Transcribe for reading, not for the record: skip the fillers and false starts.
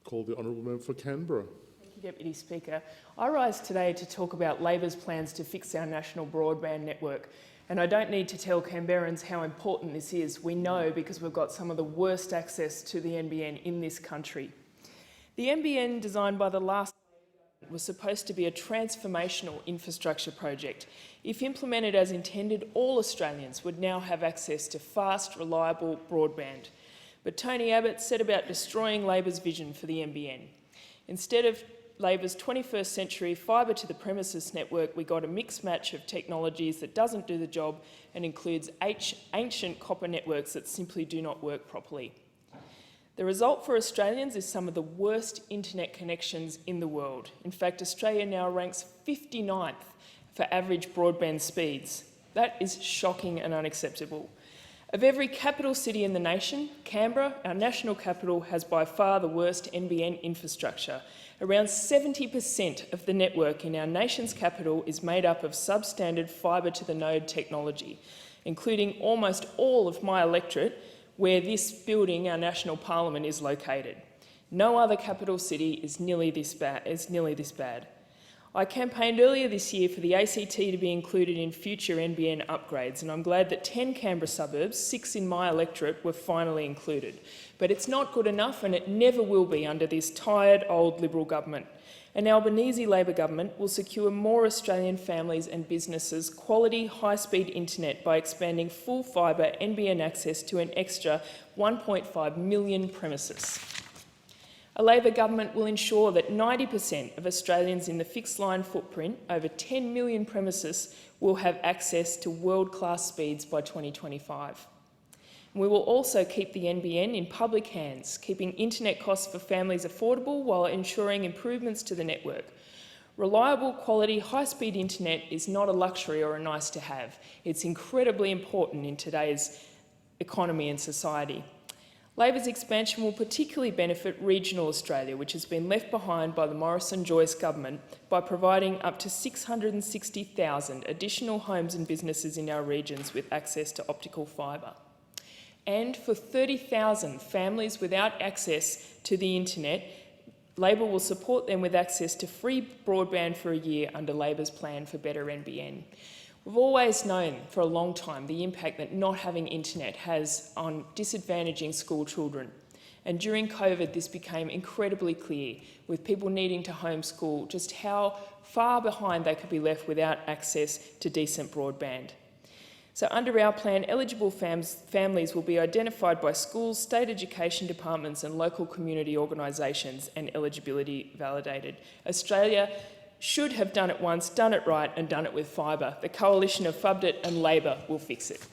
Call the Honourable Member for Canberra. Thank you, Deputy Speaker. I rise today to talk about Labor's plans to fix our national broadband network. And I don't need to tell Canberrans how important this is. We know because we've got some of the worst access to the NBN in this country. The NBN, designed by the last government, was supposed to be a transformational infrastructure project. If implemented as intended, all Australians would now have access to fast, reliable broadband. But Tony Abbott set about destroying Labor's vision for the NBN. Instead of Labor's 21st century fibre to the premises network, we got a mixed match of technologies that doesn't do the job and includes ancient copper networks that simply do not work properly. The result for Australians is some of the worst internet connections in the world. In fact, Australia now ranks 59th for average broadband speeds. That is shocking and unacceptable. Of every capital city in the nation, Canberra, our national capital, has by far the worst NBN infrastructure. Around 70% of the network in our nation's capital is made up of substandard fibre-to-the-node technology, including almost all of my electorate, where this building, our national parliament, is located. No other capital city is nearly this bad. I campaigned earlier this year for the ACT to be included in future NBN upgrades, and I'm glad that 10 Canberra suburbs, 6 in my electorate, were finally included. But it's not good enough, and it never will be under this tired old Liberal government. An Albanese Labor government will secure more Australian families and businesses quality, high-speed internet by expanding full fibre NBN access to an extra 1.5 million premises. A Labor government will ensure that 90% of Australians in the fixed line footprint, over 10 million premises, will have access to world-class speeds by 2025. We will also keep the NBN in public hands, keeping internet costs for families affordable while ensuring improvements to the network. Reliable, quality, high-speed internet is not a luxury or a nice-to-have. It's incredibly important in today's economy and society. Labor's expansion will particularly benefit regional Australia, which has been left behind by the Morrison-Joyce government, by providing up to 660,000 additional homes and businesses in our regions with access to optical fibre. And for 30,000 families without access to the internet, Labor will support them with access to free broadband for a year under Labor's plan for Better NBN. We've always known for a long time the impact that not having internet has on disadvantaging school children. And during COVID, this became incredibly clear, with people needing to homeschool, just how far behind they could be left without access to decent broadband. So under our plan, eligible families will be identified by schools, state education departments and local community organisations and eligibility validated. Australia should have done it once, done it right and done it with fibre. The coalition of FUBDIT and Labor will fix it.